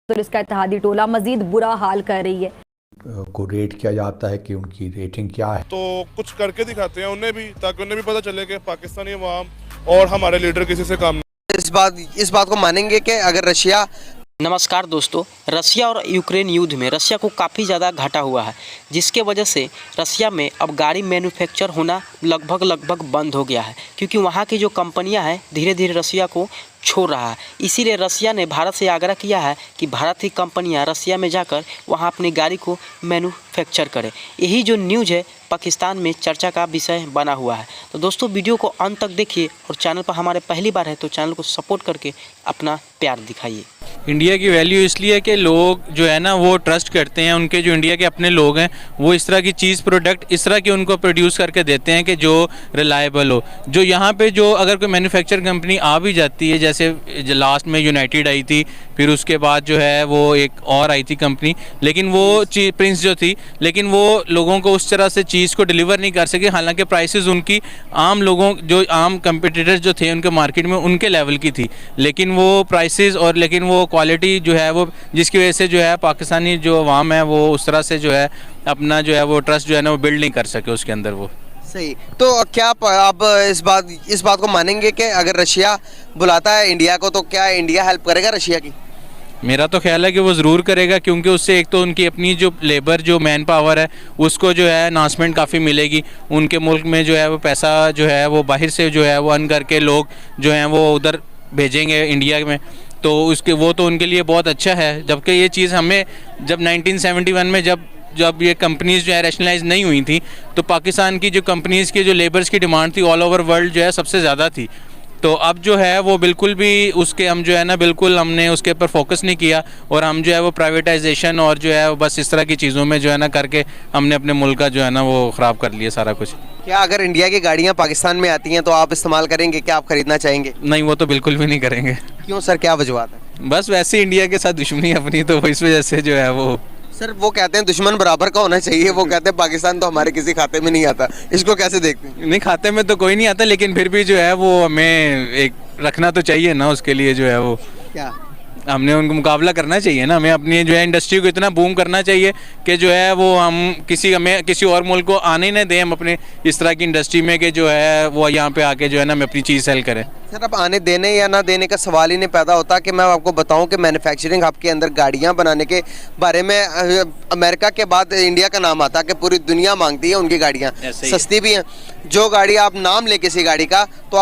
Police का इत्तेहादी टोला मजीद बुरा हाल कर रही है। को रेट किया जाता है कि उनकी रेटिंग क्या है, तो कुछ करके दिखाते हैं उन्हें भी, ताकि उन्हें भी पता चले कि पाकिस्तानी अवाम और हमारे लीडर किसी से काम नहीं। इस बात को मानेंगे कि अगर रशिया। नमस्कार दोस्तों, रसिया और यूक्रेन युद्ध में रसिया को काफ़ी ज़्यादा घाटा हुआ है, जिसके वजह से रसिया में अब गाड़ी मैन्युफैक्चर होना लगभग बंद हो गया है, क्योंकि वहाँ की जो कंपनियाँ हैं धीरे धीरे रसिया को छोड़ रहा है। इसीलिए रसिया ने भारत से आग्रह किया है कि भारत की कंपनियाँ रसिया में जाकर वहाँ अपनी गाड़ी को मैन्युफैक्चर करें। यही जो न्यूज़ है पाकिस्तान में चर्चा का विषय बना हुआ है। तो दोस्तों वीडियो को अंत तक देखिए और चैनल पर हमारे पहली बार है तो चैनल को सपोर्ट करके अपना प्यार दिखाइए। इंडिया की वैल्यू इसलिए कि लोग जो है ना वो ट्रस्ट करते हैं, उनके जो इंडिया के अपने लोग हैं वो इस तरह की चीज़ प्रोडक्ट इस तरह की उनको प्रोड्यूस करके देते हैं कि जो रिलायबल हो। जो यहाँ पे जो अगर कोई मैन्युफैक्चर कंपनी आ भी जाती है, जैसे लास्ट में यूनाइटेड आई थी, फिर उसके बाद जो है वो एक और आई थी कंपनी, लेकिन वो प्रिंस जो थी, लेकिन वो लोगों को उस तरह से चीज़ को डिलीवर नहीं कर सके। हालांकि प्राइसेस उनकी आम लोगों जो आम कंपटीटर्स जो थे उनके मार्केट में उनके लेवल की थी, लेकिन वो प्राइसेस और लेकिन वो क्वालिटी जो है वो, जिसकी वजह से जो है पाकिस्तानी जो अवाम है वो उस तरह से जो है अपना जो है वो ट्रस्ट जो है ना वो बिल्ड नहीं कर सके उसके अंदर वो। सही। तो क्या आप इस बात को मानेंगे कि अगर रशिया बुलाता है इंडिया को तो क्या इंडिया हेल्प करेगा रशिया की? मेरा तो ख्याल है कि वो ज़रूर करेगा, क्योंकि उससे एक तो उनकी अपनी जो लेबर जो मैन पावर है उसको जो है अनाउंसमेंट काफ़ी मिलेगी। उनके मुल्क में जो है वो पैसा जो है वो बाहर से जो है वो अर्न करके लोग जो हैं वो उधर भेजेंगे इंडिया में, तो उसके वो तो उनके लिए बहुत अच्छा है। जबकि ये चीज़ हमें जब 1971 में जब ये कंपनीज़ जो है रैशनलाइज नहीं हुई थी, तो पाकिस्तान की जो कंपनीज़ की जो लेबर्स की डिमांड थी ऑल ओवर वर्ल्ड जो है सबसे ज़्यादा थी। तो अब जो है वो बिल्कुल भी उसके हम जो है ना बिल्कुल हमने उसके ऊपर फोकस नहीं किया, और हम जो है वो प्राइवेटाइजेशन और जो है वो बस इस तरह की चीज़ों में जो है ना करके हमने अपने मुल्क का जो है ना वो ख़राब कर लिया सारा कुछ। क्या अगर इंडिया की गाड़ियाँ पाकिस्तान में आती हैं तो आप इस्तेमाल करेंगे, क्या आप खरीदना चाहेंगे? नहीं, वो तो बिल्कुल भी नहीं करेंगे। क्यों सर, क्या वजूहत है? बस वैसे इंडिया के साथ दुश्मनी अपनी, तो इस वजह से जो है वो। सर वो कहते हैं दुश्मन बराबर का होना चाहिए, वो कहते हैं पाकिस्तान तो हमारे किसी खाते में नहीं आता, इसको कैसे देखते हैं? नहीं, खाते में तो कोई नहीं आता, लेकिन फिर भी जो है वो हमें एक रखना तो चाहिए ना, उसके लिए जो है वो क्या हमने उनको मुकाबला करना चाहिए ना। हमें अपनी जो है इंडस्ट्री को इतना बूम करना चाहिए कि जो है वो हमें किसी और मुल्क को आने ही ना दें हम अपने इस तरह की इंडस्ट्री में, कि जो है वो यहाँ पे आके जो है ना हम अपनी चीज़ सेल करें। सर अब आने देने या ना देने का सवाल ही नहीं पैदा होता कि मैं आपको बताऊं कि मैन्युफैक्चरिंग हब के अंदर गाड़ियां बनाने के बारे में अमेरिका के बाद इंडिया का नाम आता है कि पूरी दुनिया मांगती है उनकी गाड़ियां, सस्ती भी हैं। जो गाड़ी आप नाम ले किसी गाड़ी का तो